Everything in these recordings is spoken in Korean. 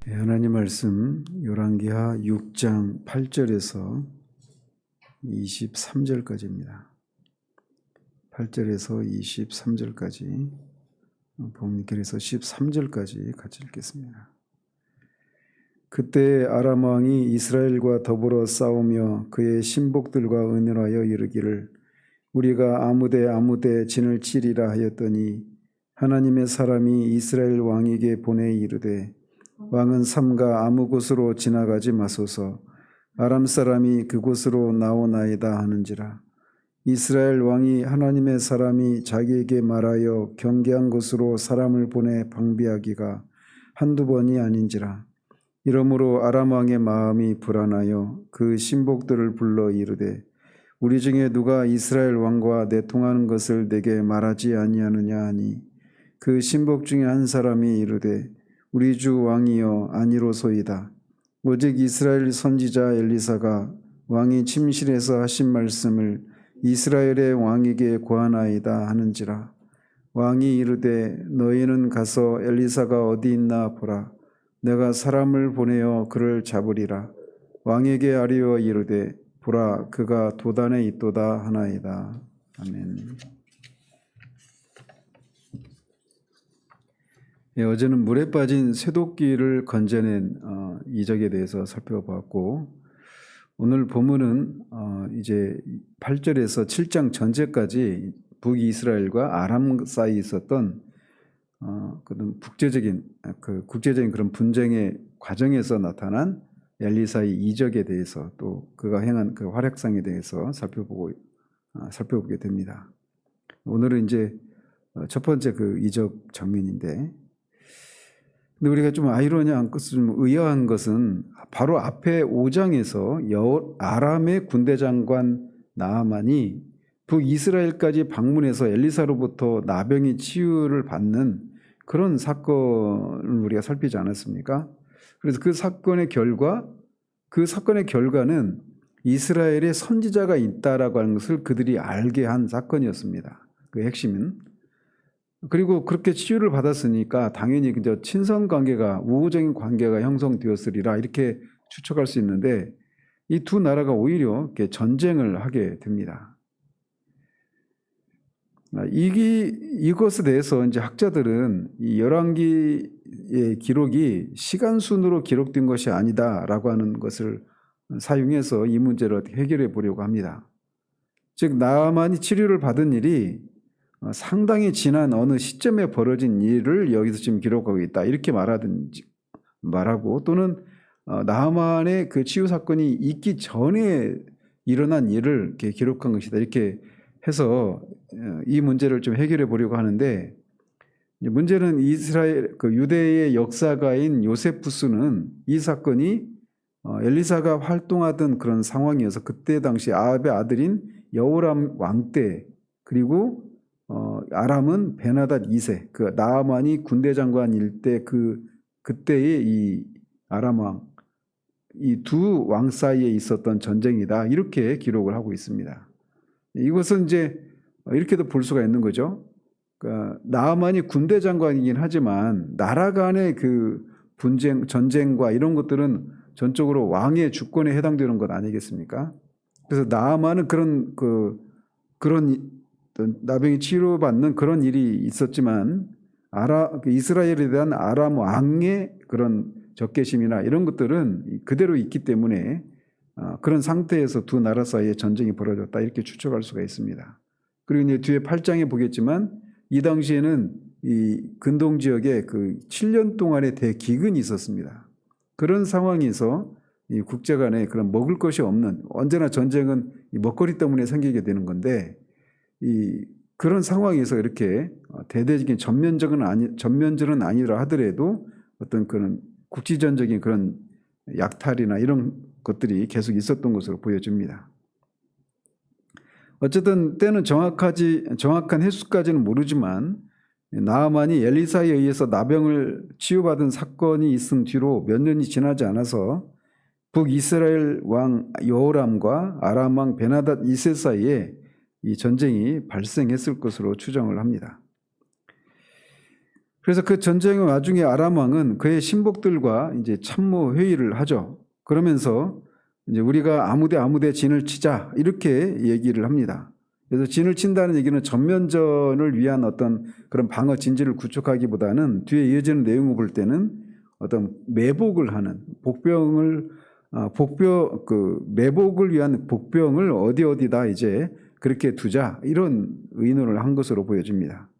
하나님 말씀 열왕기하 6장 8절에서 23절까지입니다. 8절에서 23절까지 본문께서 13절까지 같이 읽겠습니다. 그때 아람 왕이 이스라엘과 더불어 싸우며 그의 신복들과 의논하여 이르기를 우리가 아무데 진을 치리라 하였더니 하나님의 사람이 이스라엘 왕에게 보내 이르되 왕은 삼가 아무 곳으로 지나가지 마소서 아람 사람이 그곳으로 나오나이다 하는지라. 이스라엘 왕이 하나님의 사람이 자기에게 말하여 경계한 곳으로 사람을 보내 방비하기가 한두 번이 아닌지라. 이러므로 아람 왕의 마음이 불안하여 그 신복들을 불러 이르되 우리 중에 누가 이스라엘 왕과 내통하는 것을 내게 말하지 아니하느냐 하니 그 신복 중에 한 사람이 이르되 우리 주 왕이여 아니로소이다. 오직 이스라엘 선지자 엘리사가 왕이 침실에서 하신 말씀을 이스라엘의 왕에게 고하나이다 하는지라. 왕이 이르되 너희는 가서 엘리사가 어디 있나 보라. 내가 사람을 보내어 그를 잡으리라. 왕에게 아뢰어 이르되 보라 그가 도단에 있도다 하나이다. 아멘. 어제는 물에 빠진 쇠도끼를 건져낸 이적에 대해서 살펴봤고 오늘 본문은 이제 8절에서 7장 전제까지 북이스라엘과 아람 사이에 있었던 그런 국제적인 그런 분쟁의 과정에서 나타난 엘리사의 이적에 대해서 또 그가 행한 그 활약상에 대해서 살펴보게 됩니다. 오늘은 이제 첫 번째 그 이적 장면인데 근데 우리가 좀 아이러니한 것은 좀 의아한 것은 바로 앞에 5장에서 아람의 군대 장관 나아만이 북이스라엘까지 방문해서 엘리사로부터 나병이 치유를 받는 그런 사건을 우리가 살피지 않았습니까? 그래서 그 사건의 결과는 이스라엘에 선지자가 있다라고 하는 것을 그들이 알게 한 사건이었습니다. 그 핵심은. 그리고 그렇게 치유를 받았으니까 당연히 이제 친선 관계가 우호적인 관계가 형성되었으리라 이렇게 추측할 수 있는데 이 두 나라가 오히려 이렇게 전쟁을 하게 됩니다. 이것에 대해서 이제 학자들은 이 열왕기의 기록이 시간 순으로 기록된 것이 아니다라고 하는 것을 사용해서 이 문제를 해결해 보려고 합니다. 즉 나아만이 치료를 받은 일이 상당히 지난 어느 시점에 벌어진 일을 여기서 지금 기록하고 있다 이렇게 말하고 또는 나아만의 그 치유 사건이 있기 전에 일어난 일을 이렇게 기록한 것이다 이렇게 해서 이 문제를 좀 해결해 보려고 하는데 문제는 이스라엘 그 유대의 역사가인 요세푸스는 이 사건이 엘리사가 활동하던 그런 상황이어서 그때 당시 아합의 아들인 여호람 왕 때 그리고 아람은 베나닷 2세 그 나아만이 군대 장관일 때 그때의 이 아람 왕 이 두 왕 사이에 있었던 전쟁이다 이렇게 기록을 하고 있습니다. 이것은 이제 이렇게도 볼 수가 있는 거죠. 그러니까 나아만이 군대 장관이긴 하지만 나라 간의 그 전쟁과 이런 것들은 전적으로 왕의 주권에 해당되는 것 아니겠습니까? 그래서 나아만은 그런 나병이 치료받는 그런 일이 있었지만 이스라엘에 대한 아람 왕의 그런 적개심이나 이런 것들은 그대로 있기 때문에 그런 상태에서 두 나라 사이에 전쟁이 벌어졌다 이렇게 추측할 수가 있습니다. 그리고 이제 뒤에 8장에 보겠지만 이 당시에는 이 근동 지역에 그 7년 동안의 대기근이 있었습니다. 그런 상황에서 이 국제 간에 그런 먹을 것이 없는 언제나 전쟁은 이 먹거리 때문에 생기게 되는 건데 그런 상황에서 이렇게 대대적인 전면전은 아니라 하더라도 어떤 그런 국지전적인 그런 약탈이나 이런 것들이 계속 있었던 것으로 보여집니다. 어쨌든 때는 정확한 횟수까지는 모르지만 나아만이 엘리사에 의해서 나병을 치유받은 사건이 있은 뒤로 몇 년이 지나지 않아서 북이스라엘 왕 여호람과 아람 왕 베나닷 2세 사이에 이 전쟁이 발생했을 것으로 추정을 합니다. 그래서 그 전쟁의 와중에 아람 왕은 그의 신복들과 이제 참모 회의를 하죠. 그러면서 이제 우리가 아무데 진을 치자 이렇게 얘기를 합니다. 그래서 진을 친다는 얘기는 전면전을 위한 어떤 그런 방어 진지를 구축하기보다는 뒤에 이어지는 내용을 볼 때는 어떤 매복을 하는 매복을 위한 복병을 어디다 이제 그렇게 두자 이런 의논을 한 것으로 보여집니다.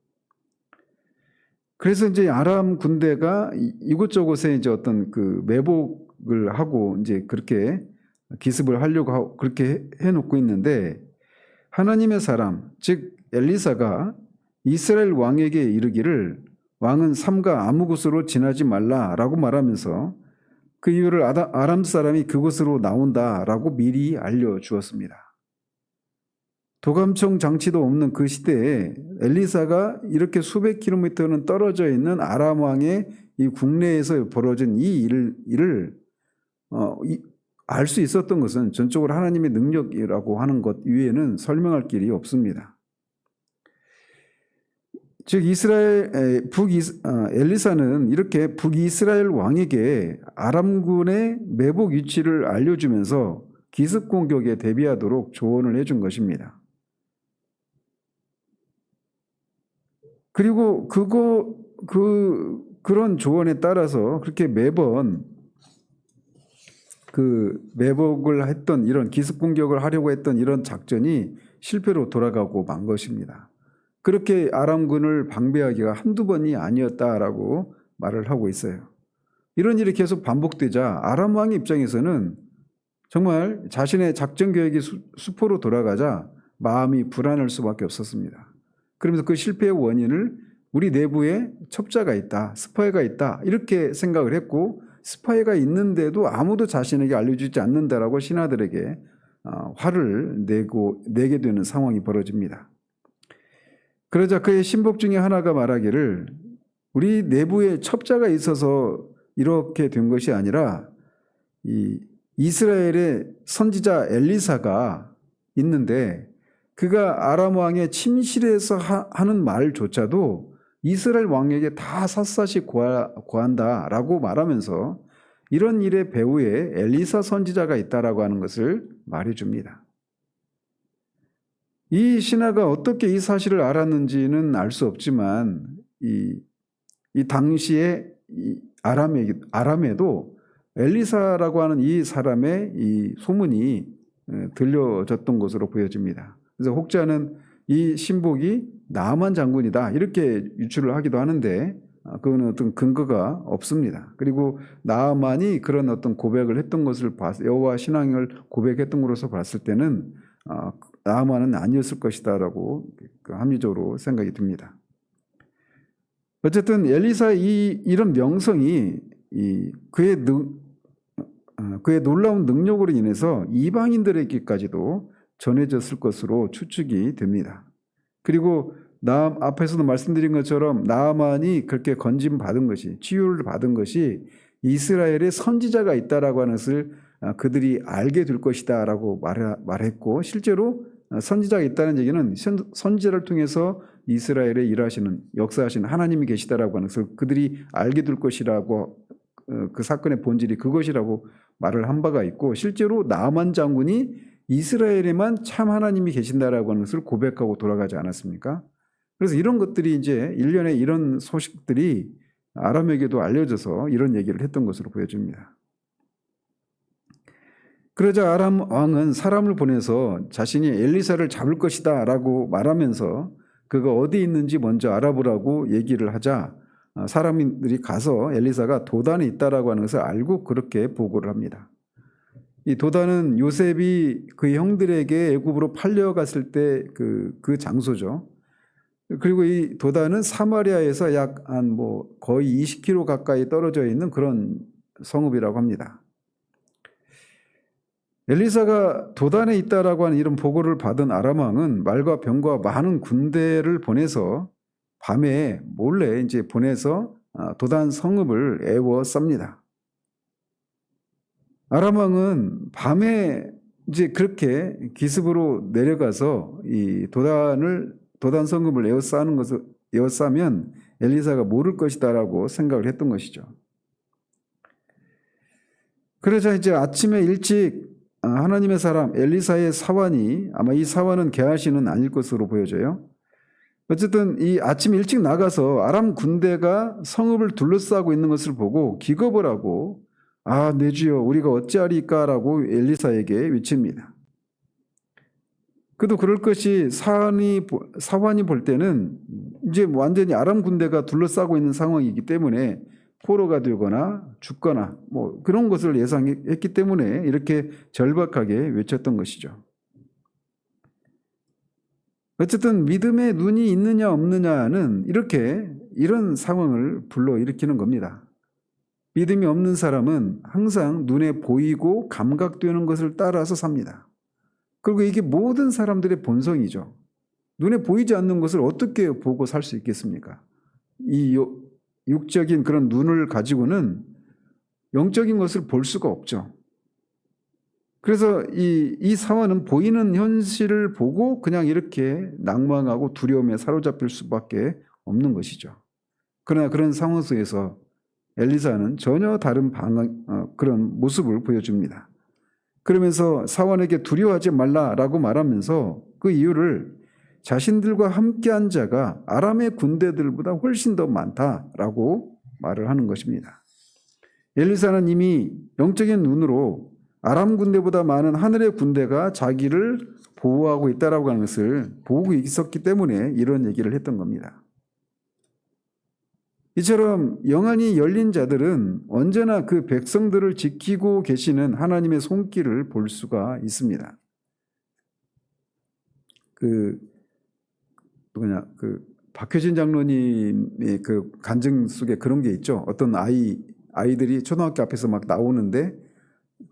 그래서 이제 아람 군대가 이곳저곳에 이제 어떤 그 매복을 하고 이제 그렇게 기습을 하려고 하고 그렇게 해놓고 있는데 하나님의 사람, 즉 엘리사가 이스라엘 왕에게 이르기를 왕은 삼가 아무 곳으로 지나지 말라라고 말하면서 그 이유를 아람 사람이 그곳으로 나온다라고 미리 알려주었습니다. 도감청 장치도 없는 그 시대에 엘리사가 이렇게 수백 킬로미터는 떨어져 있는 아람 왕의 이 국내에서 벌어진 이 일을 알 수 있었던 것은 전적으로 하나님의 능력이라고 하는 것 이외에는 설명할 길이 없습니다. 즉 엘리사는 이렇게 북이스라엘 왕에게 아람군의 매복 위치를 알려주면서 기습 공격에 대비하도록 조언을 해준 것입니다. 그리고 그런 조언에 따라서 그렇게 매번 그 매복을 했던 이런 기습 공격을 하려고 했던 이런 작전이 실패로 돌아가고 만 것입니다. 그렇게 아람군을 방배하기가 한두 번이 아니었다라고 말을 하고 있어요. 이런 일이 계속 반복되자 아람 왕의 입장에서는 정말 자신의 작전 계획이 수포로 돌아가자 마음이 불안할 수밖에 없었습니다. 그러면서 그 실패의 원인을 우리 내부에 첩자가 있다, 스파이가 있다 이렇게 생각을 했고 스파이가 있는데도 아무도 자신에게 알려주지 않는다라고 신하들에게 화를 내게 되는 상황이 벌어집니다. 그러자 그의 신복 중에 하나가 말하기를 우리 내부에 첩자가 있어서 이렇게 된 것이 아니라 이 이스라엘의 선지자 엘리사가 있는데 그가 아람 왕의 침실에서 하는 말조차도 이스라엘 왕에게 다 샅샅이 고한다라고 말하면서 이런 일의 배후에 엘리사 선지자가 있다라고 하는 것을 말해줍니다. 이 신하가 어떻게 이 사실을 알았는지는 알 수 없지만 이 당시에 이 아람에도 엘리사라고 하는 이 사람의 이 소문이 들려졌던 것으로 보여집니다. 그래서 혹자는 이 신복이 나아만 장군이다 이렇게 유추를 하기도 하는데 그거는 어떤 근거가 없습니다. 그리고 나아만이 그런 어떤 고백을 했던 것을 여호와 신앙을 고백했던 것으로서 봤을 때는 나아만은 아니었을 것이다라고 합리적으로 생각이 듭니다. 어쨌든 엘리사의 이런 명성이 그의 놀라운 능력으로 인해서 이방인들에게까지도 전해졌을 것으로 추측이 됩니다. 그리고 앞에서도 말씀드린 것처럼 나아만이 그렇게 건짐받은 것이 치유를 받은 것이 이스라엘의 선지자가 있다라고 하는 것을 그들이 알게 될 것이다라고 말했고 실제로 선지자가 있다는 얘기는 선지자를 통해서 이스라엘에 일하시는 역사하시는 하나님이 계시다라고 하는 것을 그들이 알게 될 것이라고 그 사건의 본질이 그것이라고 말을 한 바가 있고 실제로 나아만 장군이 이스라엘에만 참 하나님이 계신다라고 하는 것을 고백하고 돌아가지 않았습니까? 그래서 이런 것들이 이제 일련의 이런 소식들이 아람에게도 알려져서 이런 얘기를 했던 것으로 보여집니다. 그러자 아람 왕은 사람을 보내서 자신이 엘리사를 잡을 것이다 라고 말하면서 그가 어디 있는지 먼저 알아보라고 얘기를 하자 사람들이 가서 엘리사가 도단에 있다라고 하는 것을 알고 그렇게 보고를 합니다. 이 도단은 요셉이 그 형들에게 애굽으로 팔려갔을 때 그 장소죠. 그리고 이 도단은 사마리아에서 약 한 거의 20km 가까이 떨어져 있는 그런 성읍이라고 합니다. 엘리사가 도단에 있다라고 하는 이런 보고를 받은 아람 왕은 말과 병과 많은 군대를 보내서 밤에 몰래 이제 보내서 도단 성읍을 에워쌉니다. 아람 왕은 밤에 이제 그렇게 기습으로 내려가서 이 도단 성읍을 에워싸면 엘리사가 모를 것이다라고 생각을 했던 것이죠. 그러자 이제 아침에 일찍 하나님의 사람 엘리사의 사환이, 아마 이 사환은 게하시는 아닐 것으로 보여져요. 어쨌든 이 아침 일찍 나가서 아람 군대가 성읍을 둘러싸고 있는 것을 보고 기겁을 하고 내 주여 우리가 어찌하리까라고 엘리사에게 외칩니다. 그도 그럴 것이 사환이 볼 때는 이제 완전히 아람 군대가 둘러싸고 있는 상황이기 때문에 포로가 되거나 죽거나 뭐 그런 것을 예상했기 때문에 이렇게 절박하게 외쳤던 것이죠. 어쨌든 믿음의 눈이 있느냐 없느냐는 이런 상황을 불러일으키는 겁니다. 믿음이 없는 사람은 항상 눈에 보이고 감각되는 것을 따라서 삽니다. 그리고 이게 모든 사람들의 본성이죠. 눈에 보이지 않는 것을 어떻게 보고 살 수 있겠습니까? 이 육적인 그런 눈을 가지고는 영적인 것을 볼 수가 없죠. 그래서 이 사환은 보이는 현실을 보고 그냥 이렇게 낭망하고 두려움에 사로잡힐 수밖에 없는 것이죠. 그러나 그런 상황 속에서 엘리사는 전혀 다른 그런 모습을 보여줍니다. 그러면서 사환에게 두려워하지 말라라고 말하면서 그 이유를 자신들과 함께한 자가 아람의 군대들보다 훨씬 더 많다라고 말을 하는 것입니다. 엘리사는 이미 영적인 눈으로 아람 군대보다 많은 하늘의 군대가 자기를 보호하고 있다라고 하는 것을 보고 있었기 때문에 이런 얘기를 했던 겁니다. 이처럼 영안이 열린 자들은 언제나 그 백성들을 지키고 계시는 하나님의 손길을 볼 수가 있습니다. 박효진 장로님의 그 간증 속에 그런 게 있죠. 어떤 아이들이 초등학교 앞에서 막 나오는데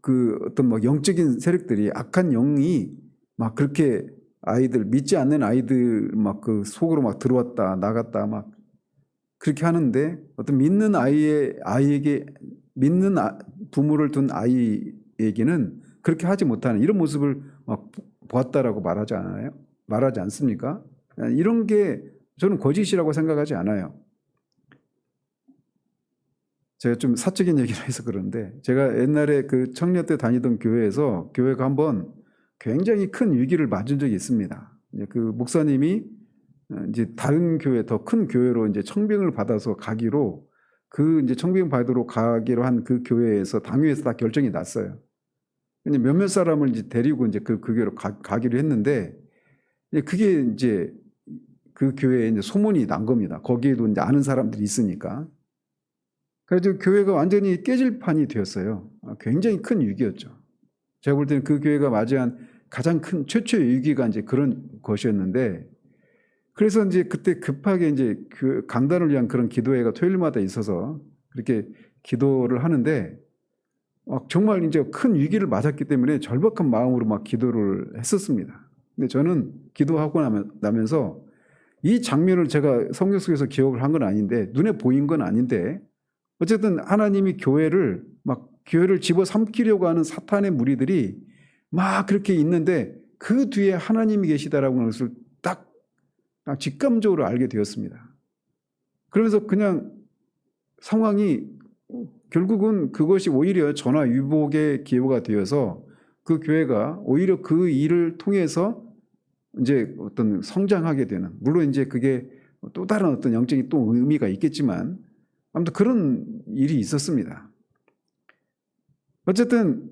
그 어떤 막 영적인 세력들이 악한 영이 막 그렇게 아이들 믿지 않는 아이들 막 그 속으로 막 들어왔다 나갔다 막 그렇게 하는데 어떤 믿는 아이에게 믿는 부모를 둔 아이에게는 그렇게 하지 못하는 이런 모습을 막 보았다라고 말하지 않습니까? 이런 게 저는 거짓이라고 생각하지 않아요. 제가 좀 사적인 얘기를 해서 그런데 제가 옛날에 그 청년 때 다니던 교회에서 교회가 한번 굉장히 큰 위기를 맞은 적이 있습니다. 그 목사님이 이제 다른 교회 더 큰 교회로 이제 청빙을 받아서 가기로 그 이제 청빙 받으러 가기로 한 그 교회에서 당회에서 다 결정이 났어요. 근데 몇몇 사람을 이제 데리고 이제 그 교회로 가기로 했는데 그게 이제 그 교회에 이제 소문이 난 겁니다. 거기에도 이제 아는 사람들이 있으니까. 그래서 교회가 완전히 깨질 판이 되었어요. 굉장히 큰 위기였죠. 제가 볼 때는 그 교회가 맞이한 가장 큰 최초의 위기가 이제 그런 것이었는데, 그래서 이제 그때 급하게 이제 강단을 위한 그런 기도회가 토요일마다 있어서 그렇게 기도를 하는데, 정말 이제 큰 위기를 맞았기 때문에 절박한 마음으로 막 기도를 했었습니다. 근데 저는 기도하고 나면서 이 장면을 제가 성경 속에서 기억을 한 건 아닌데, 눈에 보인 건 아닌데, 어쨌든 하나님이 교회를 집어삼키려고 하는 사탄의 무리들이 막 그렇게 있는데 그 뒤에 하나님이 계시다라고 하는 것을 딱 직감적으로 알게 되었습니다. 그러면서 그냥 상황이 결국은 그것이 오히려 전화위복의 기회가 되어서 그 교회가 오히려 그 일을 통해서 이제 어떤 성장하게 되는, 물론 이제 그게 또 다른 어떤 영적인 또 의미가 있겠지만 아무튼 그런 일이 있었습니다. 어쨌든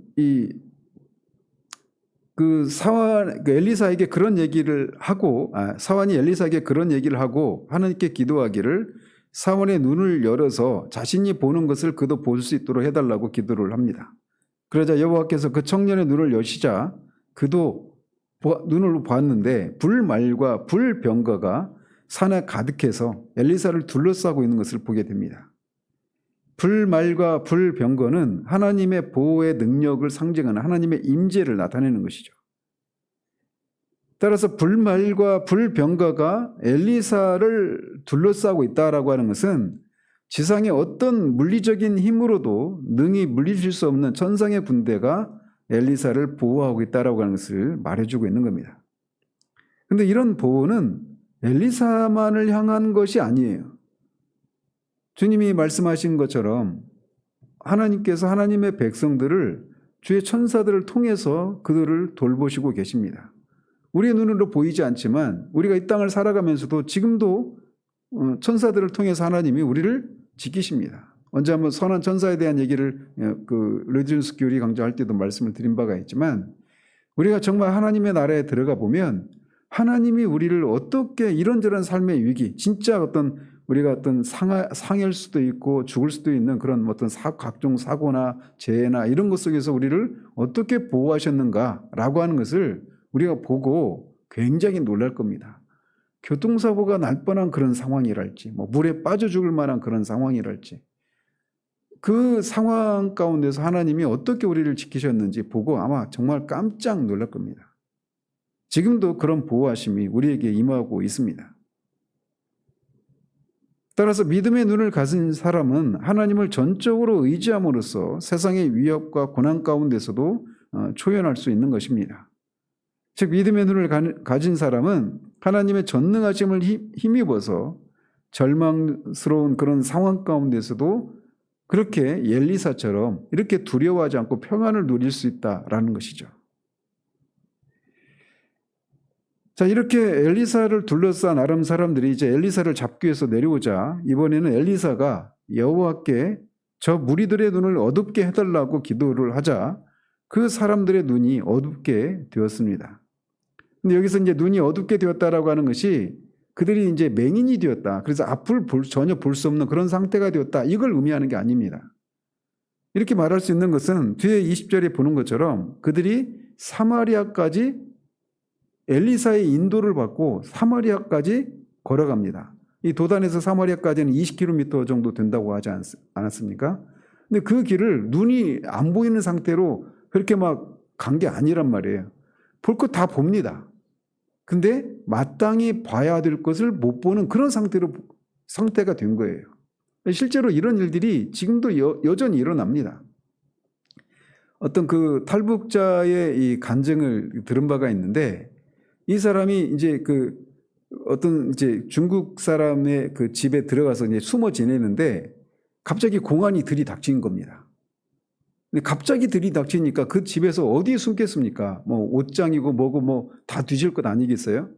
엘리사에게 그런 얘기를 하고, 사환이 엘리사에게 그런 얘기를 하고 하나님께 기도하기를 사환의 눈을 열어서 자신이 보는 것을 그도 볼 수 있도록 해달라고 기도를 합니다. 그러자 여호와께서 그 청년의 눈을 여시자 그도 눈을 보았는데 불말과 불병거가 산에 가득해서 엘리사를 둘러싸고 있는 것을 보게 됩니다. 불말과 불병거는 하나님의 보호의 능력을 상징하는 하나님의 임재를 나타내는 것이죠. 따라서 불말과 불병거가 엘리사를 둘러싸고 있다라고 하는 것은 지상의 어떤 물리적인 힘으로도 능히 물리칠 수 없는 천상의 군대가 엘리사를 보호하고 있다라고 하는 것을 말해주고 있는 겁니다. 그런데 이런 보호는 엘리사만을 향한 것이 아니에요. 주님이 말씀하신 것처럼 하나님께서 하나님의 백성들을 주의 천사들을 통해서 그들을 돌보시고 계십니다. 우리의 눈으로 보이지 않지만 우리가 이 땅을 살아가면서도 지금도 천사들을 통해서 하나님이 우리를 지키십니다. 언제 한번 선한 천사에 대한 얘기를 르디누스 교리 강좌할 때도 말씀을 드린 바가 있지만 우리가 정말 하나님의 나라에 들어가 보면 하나님이 우리를 어떻게 이런저런 삶의 위기, 진짜 우리가 상할 수도 있고 죽을 수도 있는 그런 어떤 각종 사고나 재해나 이런 것 속에서 우리를 어떻게 보호하셨는가라고 하는 것을 우리가 보고 굉장히 놀랄 겁니다. 교통사고가 날 뻔한 그런 상황이랄지, 물에 빠져 죽을 만한 그런 상황이랄지, 그 상황 가운데서 하나님이 어떻게 우리를 지키셨는지 보고 아마 정말 깜짝 놀랄 겁니다. 지금도 그런 보호하심이 우리에게 임하고 있습니다. 따라서 믿음의 눈을 가진 사람은 하나님을 전적으로 의지함으로써 세상의 위협과 고난 가운데서도 초연할 수 있는 것입니다. 즉 믿음의 눈을 가진 사람은 하나님의 전능하심을 힘입어서 절망스러운 그런 상황 가운데서도 그렇게 엘리사처럼 이렇게 두려워하지 않고 평안을 누릴 수 있다라는 것이죠. 자, 이렇게 엘리사를 둘러싼 아람 사람들이 이제 엘리사를 잡기 위해서 내려오자 이번에는 엘리사가 여호와께 저 무리들의 눈을 어둡게 해달라고 기도를 하자 그 사람들의 눈이 어둡게 되었습니다. 근데 여기서 이제 눈이 어둡게 되었다라고 하는 것이 그들이 이제 맹인이 되었다. 그래서 앞을 전혀 볼 수 없는 그런 상태가 되었다. 이걸 의미하는 게 아닙니다. 이렇게 말할 수 있는 것은 뒤에 20절에 보는 것처럼 그들이 사마리아까지 엘리사의 인도를 받고 사마리아까지 걸어갑니다. 이 도단에서 사마리아까지는 20km 정도 된다고 하지 않았습니까? 근데 그 길을 눈이 안 보이는 상태로 그렇게 막 간 게 아니란 말이에요. 볼 것 다 봅니다. 근데 마땅히 봐야 될 것을 못 보는 그런 상태가 된 거예요. 실제로 이런 일들이 지금도 여전히 일어납니다. 어떤 그 탈북자의 이 간증을 들은 바가 있는데 이 사람이 이제 어떤 이제 중국 사람의 그 집에 들어가서 이제 숨어 지내는데 갑자기 공안이 들이닥친 겁니다. 근데 갑자기 들이닥치니까 그 집에서 어디에 숨겠습니까? 옷장이고 뭐고 다 뒤질 것 아니겠어요?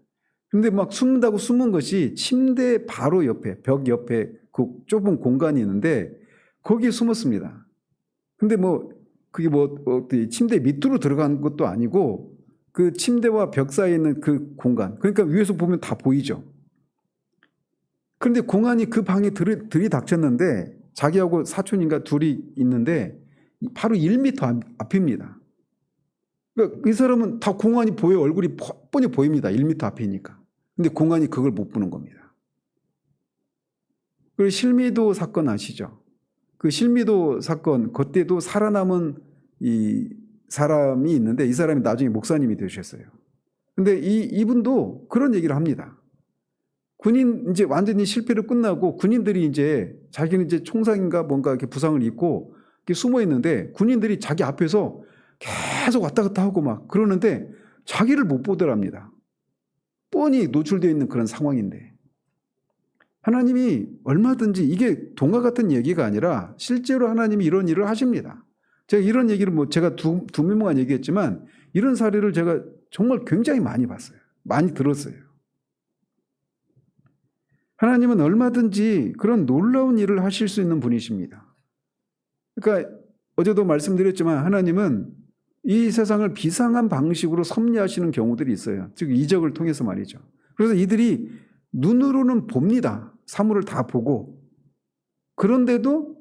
근데 막 숨는다고 숨은 것이 침대 바로 옆에, 벽 옆에 그 좁은 공간이 있는데 거기에 숨었습니다. 근데 그게 침대 밑으로 들어간 것도 아니고 그 침대와 벽 사이에 있는 그 공간. 그러니까 위에서 보면 다 보이죠. 그런데 공안이 그 방에 들이닥쳤는데 자기하고 사촌인가 둘이 있는데 바로 1m 앞입니다. 그러니까 이 사람은 다 공안이 보여. 얼굴이 뻔히 보입니다. 1m 앞이니까. 근데 공안이 그걸 못 보는 겁니다. 그리고 실미도 사건 아시죠? 그 실미도 사건 그때도 살아남은 이 사람이 있는데 이 사람이 나중에 목사님이 되셨어요. 근데 이분도 그런 얘기를 합니다. 군인 이제 완전히 실패로 끝나고 군인들이 이제 자기는 이제 총상인가 뭔가 이렇게 부상을 입고 이렇게 숨어 있는데 군인들이 자기 앞에서 계속 왔다 갔다 하고 막 그러는데 자기를 못 보더랍니다. 뻔히 노출되어 있는 그런 상황인데 하나님이 얼마든지 이게 동화 같은 얘기가 아니라 실제로 하나님이 이런 일을 하십니다. 제가 이런 얘기를 제가 두미뭉한 얘기했지만 이런 사례를 제가 정말 굉장히 많이 봤어요. 많이 들었어요. 하나님은 얼마든지 그런 놀라운 일을 하실 수 있는 분이십니다. 그러니까 어제도 말씀드렸지만 하나님은 이 세상을 비상한 방식으로 섭리하시는 경우들이 있어요. 즉 이적을 통해서 말이죠. 그래서 이들이 눈으로는 봅니다. 사물을 다 보고. 그런데도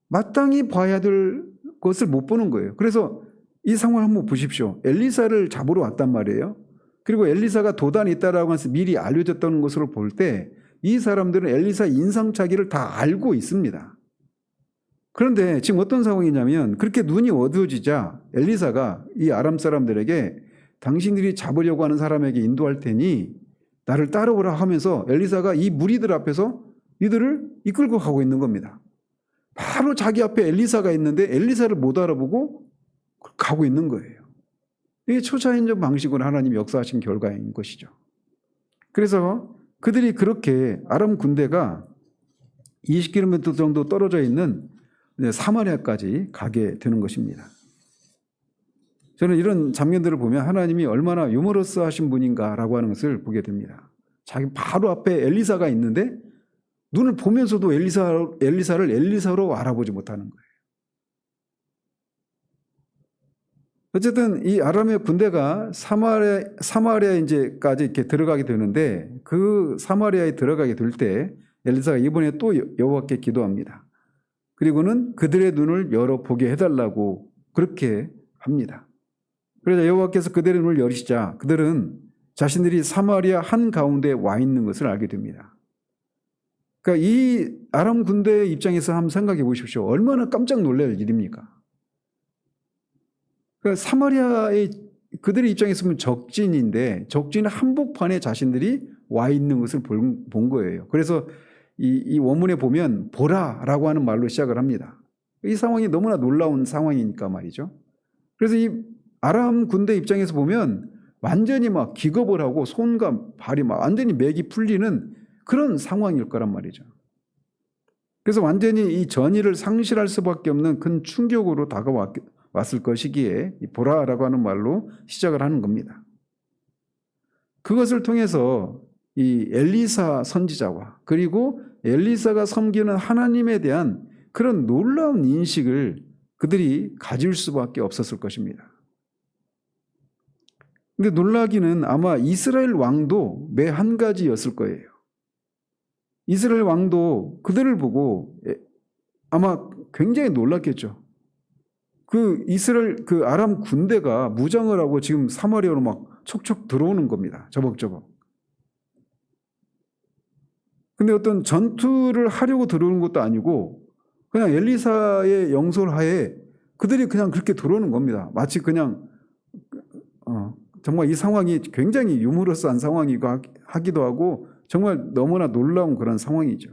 마땅히 봐야 될 것을 못 보는 거예요. 그래서 이 상황을 한번 보십시오. 엘리사를 잡으러 왔단 말이에요. 그리고 엘리사가 도단에 있다라고 해서 미리 알려졌다는 것으로 볼 때 이 사람들은 엘리사 인상착의를 다 알고 있습니다. 그런데 지금 어떤 상황이냐면 그렇게 눈이 어두워지자 엘리사가 이 아람 사람들에게 당신들이 잡으려고 하는 사람에게 인도할 테니 나를 따라오라 하면서 엘리사가 이 무리들 앞에서 이들을 이끌고 가고 있는 겁니다. 바로 자기 앞에 엘리사가 있는데 엘리사를 못 알아보고 가고 있는 거예요. 이게 초자연적 방식으로 하나님이 역사하신 결과인 것이죠. 그래서 그들이 그렇게 아람 군대가 20km 정도 떨어져 있는 사마리아까지 가게 되는 것입니다. 저는 이런 장면들을 보면 하나님이 얼마나 유머러스하신 분인가라고 하는 것을 보게 됩니다. 자기 바로 앞에 엘리사가 있는데 눈을 보면서도 엘리사를 엘리사로 알아보지 못하는 거예요. 어쨌든 이 아람의 군대가 사마리아 이제까지 이렇게 들어가게 되는데 그 사마리아에 들어가게 될 때 엘리사가 이번에 또 여호와께 기도합니다. 그리고는 그들의 눈을 열어보게 해달라고 그렇게 합니다. 그래서 여호와께서 그들의 눈을 열으시자 그들은 자신들이 사마리아 한가운데 와 있는 것을 알게 됩니다. 그러니까 이 아람 군대의 입장에서 한번 생각해 보십시오. 얼마나 깜짝 놀랄 일입니까? 그러니까 사마리아의 그들의 입장에서 보면 적진인데 적진 한복판에 자신들이 와 있는 것을 본 거예요. 그래서 이 원문에 보면 보라라고 하는 말로 시작을 합니다. 이 상황이 너무나 놀라운 상황이니까 말이죠. 그래서 이 아람 군대 입장에서 보면 완전히 막 기겁을 하고 손과 발이 막 완전히 맥이 풀리는 그런 상황일 거란 말이죠. 그래서 완전히 이 전의를 상실할 수밖에 없는 큰 충격으로 다가왔을 것이기에 이 보라라고 하는 말로 시작을 하는 겁니다. 그것을 통해서 이 엘리사 선지자와 그리고 엘리사가 섬기는 하나님에 대한 그런 놀라운 인식을 그들이 가질 수밖에 없었을 것입니다. 근데 놀라기는 아마 이스라엘 왕도 매 한 가지였을 거예요. 이스라엘 왕도 그들을 보고 아마 굉장히 놀랐겠죠. 그 아람 군대가 무장을 하고 지금 사마리아로 막 촉촉 들어오는 겁니다. 저벅저벅. 근데 어떤 전투를 하려고 들어오는 것도 아니고 그냥 엘리사의 영솔하에 그들이 그냥 그렇게 들어오는 겁니다. 마치 그냥 정말 이 상황이 굉장히 유머러스한 상황이고 하기도 하고 정말 너무나 놀라운 그런 상황이죠.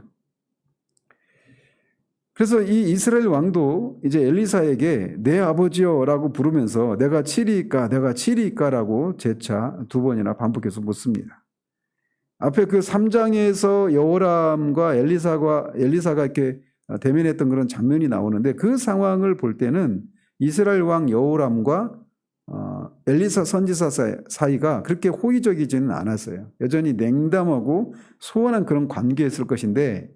그래서 이 이스라엘 왕도 이제 엘리사에게 내 아버지여라고 부르면서 내가 치리이까라고 재차 2번이나 반복해서 묻습니다. 앞에 그 3장에서 여호람과 엘리사가 이렇게 대면했던 그런 장면이 나오는데 그 상황을 볼 때는 이스라엘 왕 여호람과 엘리사 선지자 사이가 그렇게 호의적이지는 않았어요. 여전히 냉담하고 소원한 그런 관계였을 것인데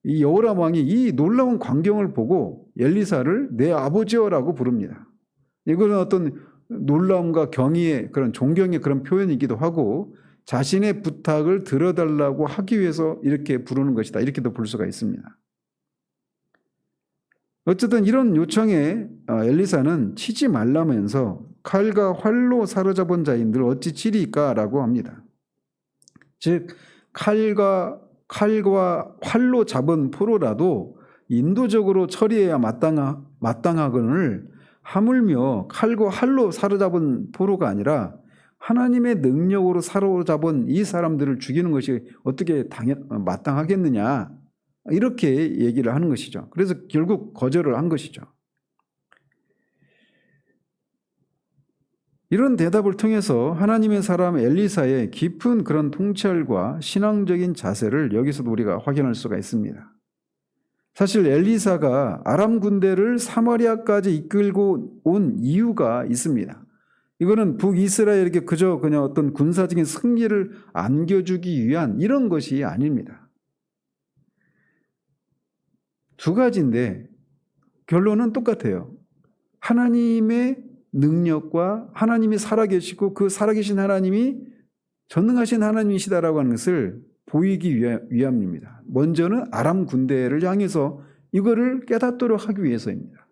이 여호람 왕이 이 놀라운 광경을 보고 엘리사를 내 아버지여라고 부릅니다. 이거는 어떤 놀라움과 경의의 그런 존경의 그런 표현이기도 하고 자신의 부탁을 들어달라고 하기 위해서 이렇게 부르는 것이다. 이렇게도 볼 수가 있습니다. 어쨌든 이런 요청에 엘리사는 치지 말라면서 칼과 활로 사로잡은 자인들 어찌 치리이까라고 합니다. 즉 칼과 활로 잡은 포로라도 인도적으로 처리해야 마땅하거늘 하물며 칼과 활로 사로잡은 포로가 아니라 하나님의 능력으로 사로잡은 이 사람들을 죽이는 것이 어떻게 마땅하겠느냐 이렇게 얘기를 하는 것이죠. 그래서 결국 거절을 한 것이죠. 이런 대답을 통해서 하나님의 사람 엘리사의 깊은 그런 통찰과 신앙적인 자세를 여기서도 우리가 확인할 수가 있습니다. 사실 엘리사가 아람 군대를 사마리아까지 이끌고 온 이유가 있습니다. 이거는 북이스라엘에게 그냥 어떤 군사적인 승리를 안겨주기 위한 이런 것이 아닙니다. 두 가지인데 결론은 똑같아요. 하나님의 능력과 하나님이 살아계시고 그 살아계신 하나님이 전능하신 하나님이시다라고 하는 것을 보이기 위함입니다. 먼저는 아람 군대를 향해서 이거를 깨닫도록 하기 위해서입니다.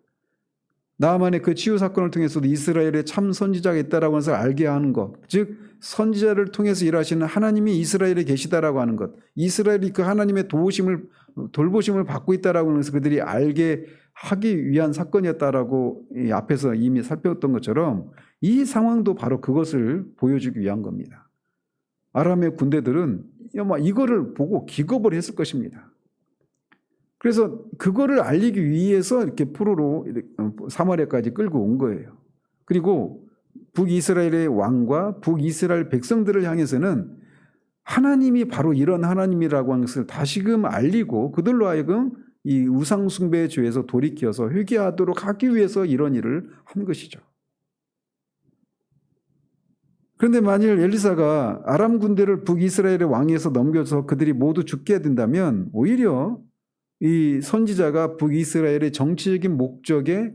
나아만의 그 치유 사건을 통해서도 이스라엘에 참 선지자가 있다라고 하는 것을 알게 하는 것, 즉 선지자를 통해서 일하시는 하나님이 이스라엘에 계시다라고 하는 것, 이스라엘이 그 하나님의 돌보심을 받고 있다라고 하는 것을 그들이 알게 하기 위한 사건이었다라고 앞에서 이미 살펴봤던 것처럼 이 상황도 바로 그것을 보여주기 위한 겁니다. 아람의 군대들은 이거를 보고 기겁을 했을 것입니다. 그래서 그거를 알리기 위해서 이렇게 포로로 사마리아까지 끌고 온 거예요. 그리고 북이스라엘의 왕과 북이스라엘 백성들을 향해서는 하나님이 바로 이런 하나님이라고 하는 것을 다시금 알리고 그들로 하여금 이 우상숭배의 죄에서 돌이켜서 회개하도록 하기 위해서 이런 일을 한 것이죠. 그런데 만일 엘리사가 아람 군대를 북이스라엘의 왕위에서 넘겨서 그들이 모두 죽게 된다면 오히려 이 선지자가 북이스라엘의 정치적인 목적에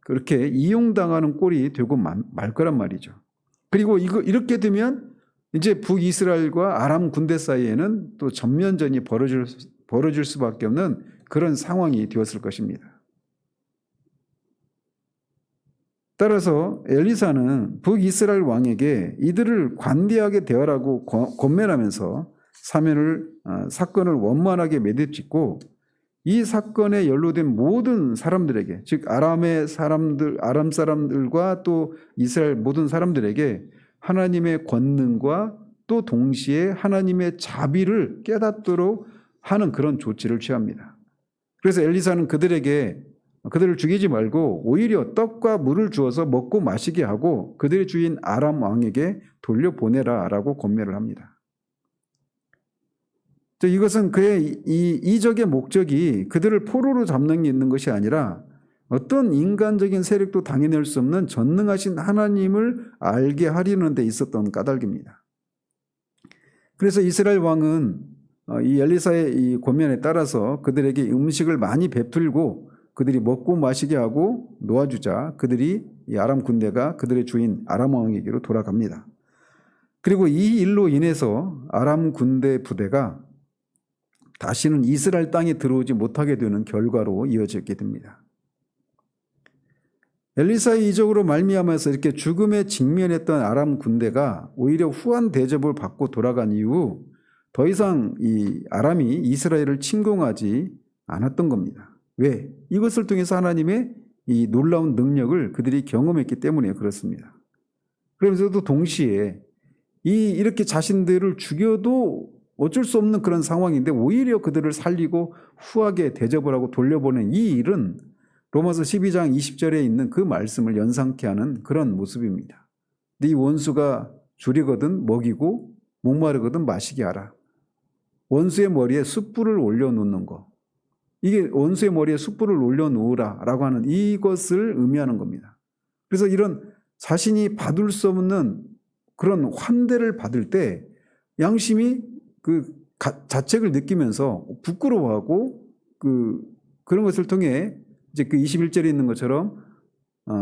그렇게 이용당하는 꼴이 되고 말 거란 말이죠. 그리고 이렇게 되면 이제 북이스라엘과 아람 군대 사이에는 또 전면전이 벌어질 수밖에 없는 그런 상황이 되었을 것입니다. 따라서 엘리사는 북이스라엘 왕에게 이들을 관대하게 대하라고 권면하면서 사건을 원만하게 매듭짓고 이 사건에 연루된 모든 사람들에게, 즉 아람 사람들과 또 이스라엘 모든 사람들에게 하나님의 권능과 또 동시에 하나님의 자비를 깨닫도록 하는 그런 조치를 취합니다. 그래서 엘리사는 그들을 죽이지 말고 오히려 떡과 물을 주어서 먹고 마시게 하고 그들의 주인 아람 왕에게 돌려보내라 라고 권면을 합니다. 이것은 그의 이적의 목적이 그들을 포로로 잡는 게 있는 것이 아니라 어떤 인간적인 세력도 당해낼 수 없는 전능하신 하나님을 알게 하려는 데 있었던 까닭입니다. 그래서 이스라엘 왕은 이 엘리사의 이 권면에 따라서 그들에게 음식을 많이 베풀고 그들이 먹고 마시게 하고 놓아주자 그들이 이 아람 군대가 그들의 주인 아람 왕에게로 돌아갑니다. 그리고 이 일로 인해서 아람 군대 부대가 다시는 이스라엘 땅에 들어오지 못하게 되는 결과로 이어지게 됩니다. 엘리사의 이적으로 말미암아서 이렇게 죽음에 직면했던 아람 군대가 오히려 후한 대접을 받고 돌아간 이후 더 이상 이 아람이 이스라엘을 침공하지 않았던 겁니다. 왜? 이것을 통해서 하나님의 이 놀라운 능력을 그들이 경험했기 때문에 그렇습니다. 그러면서도 동시에 이렇게 자신들을 죽여도 어쩔 수 없는 그런 상황인데 오히려 그들을 살리고 후하게 대접을 하고 돌려보낸 이 일은 로마서 12장 20절에 있는 그 말씀을 연상케 하는 그런 모습입니다. 네 원수가 줄이거든 먹이고 목마르거든 마시게 하라. 원수의 머리에 숯불을 올려놓는 거. 이게 원수의 머리에 숯불을 올려놓으라 라고 하는 이것을 의미하는 겁니다. 그래서 이런 자신이 받을 수 없는 그런 환대를 받을 때 양심이 그 자책을 느끼면서 부끄러워하고 그런 것을 통해 이제 그 21절에 있는 것처럼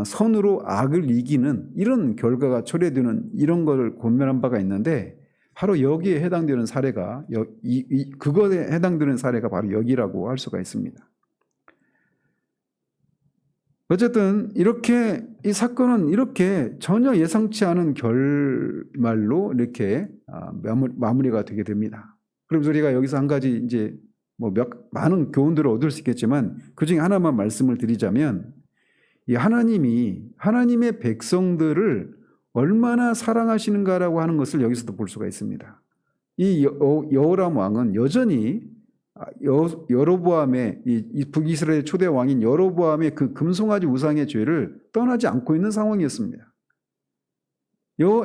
선으로 악을 이기는 이런 결과가 초래되는 이런 걸 권면한 바가 있는데 바로 여기에 해당되는 사례가 그것에 해당되는 사례가 바로 여기라고 할 수가 있습니다. 어쨌든 이렇게 이 사건은 이렇게 전혀 예상치 않은 결말로 이렇게 마무리가 되게 됩니다. 그럼 우리가 여기서 한 가지 이제 많은 교훈들을 얻을 수 있겠지만 그 중에 하나만 말씀을 드리자면 이 하나님의 백성들을 얼마나 사랑하시는가라고 하는 것을 여기서도 볼 수가 있습니다. 이 여호람 왕은 여전히 여로보암의 이 북이스라엘 초대 왕인 여로보암의 그 금송아지 우상의 죄를 떠나지 않고 있는 상황이었습니다.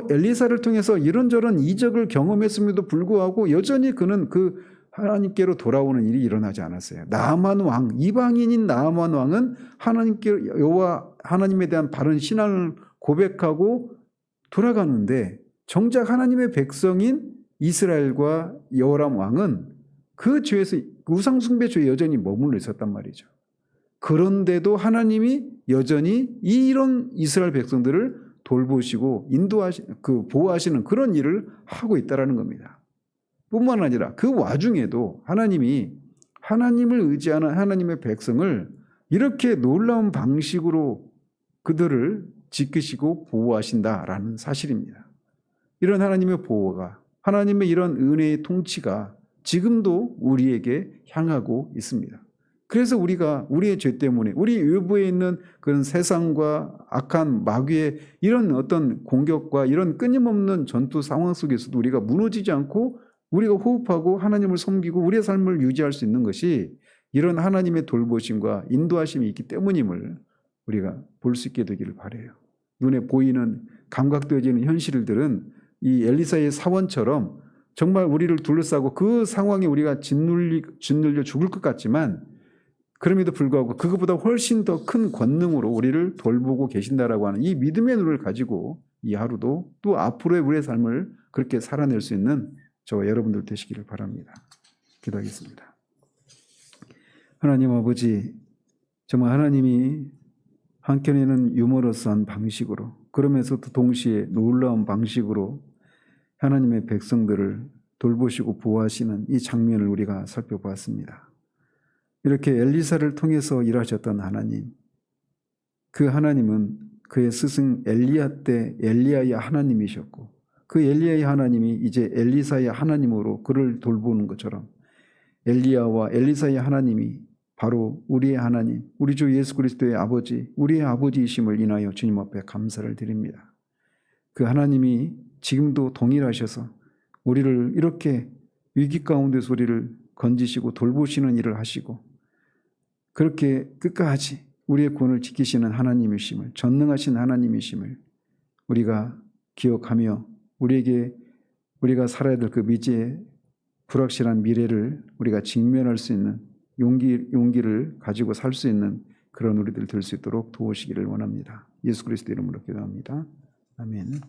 엘리사를 통해서 이런저런 이적을 경험했음에도 불구하고 여전히 그는 그 하나님께로 돌아오는 일이 일어나지 않았어요. 나아만 왕, 이방인인 나아만 왕은 여호와 하나님에 대한 바른 신앙을 고백하고 돌아가는데 정작 하나님의 백성인 이스라엘과 여호람 왕은 그 죄에서 우상 숭배 죄에 여전히 머물러 있었단 말이죠. 그런데도 하나님이 여전히 이런 이스라엘 백성들을 돌보시고 보호하시는 그런 일을 하고 있다라는 겁니다. 뿐만 아니라 그 와중에도 하나님을 의지하는 하나님의 백성을 이렇게 놀라운 방식으로 그들을 지키시고 보호하신다라는 사실입니다. 이런 하나님의 보호가, 하나님의 이런 은혜의 통치가 지금도 우리에게 향하고 있습니다. 그래서 우리가 우리의 죄 때문에 우리 외부에 있는 그런 세상과 악한 마귀의 이런 어떤 공격과 이런 끊임없는 전투 상황 속에서도 우리가 무너지지 않고 우리가 호흡하고 하나님을 섬기고 우리의 삶을 유지할 수 있는 것이 이런 하나님의 돌보심과 인도하심이 있기 때문임을 우리가 볼 수 있게 되기를 바라요. 눈에 보이는 감각되어지는 현실들은 이 엘리사의 사원처럼 정말 우리를 둘러싸고 그 상황에 우리가 짓눌려 죽을 것 같지만 그럼에도 불구하고 그것보다 훨씬 더 큰 권능으로 우리를 돌보고 계신다라고 하는 이 믿음의 눈을 가지고 이 하루도 또 앞으로의 우리의 삶을 그렇게 살아낼 수 있는 저와 여러분들 되시기를 바랍니다. 기도하겠습니다. 하나님 아버지, 정말 하나님이 한켠에는 유머러스한 방식으로 그러면서도 동시에 놀라운 방식으로 하나님의 백성들을 돌보시고 보호하시는 이 장면을 우리가 살펴보았습니다. 이렇게 엘리사를 통해서 일하셨던 하나님, 그 하나님은 그의 스승 엘리야 때 엘리야의 하나님이셨고 그 엘리야의 하나님이 이제 엘리사의 하나님으로 그를 돌보는 것처럼 엘리야와 엘리사의 하나님이 바로 우리의 하나님, 우리 주 예수 그리스도의 아버지, 우리의 아버지이심을 인하여 주님 앞에 감사를 드립니다. 그 하나님이 지금도 동일하셔서 우리를 이렇게 위기 가운데서 우리를 건지시고 돌보시는 일을 하시고 그렇게 끝까지 우리의 구원을 지키시는 하나님이심을, 전능하신 하나님이심을 우리가 기억하며 우리가 살아야 될 그 미지의 불확실한 미래를 우리가 직면할 수 있는 용기를 가지고 살 수 있는 그런 우리들 될 수 있도록 도우시기를 원합니다. 예수 그리스도 이름으로 기도합니다. 아멘.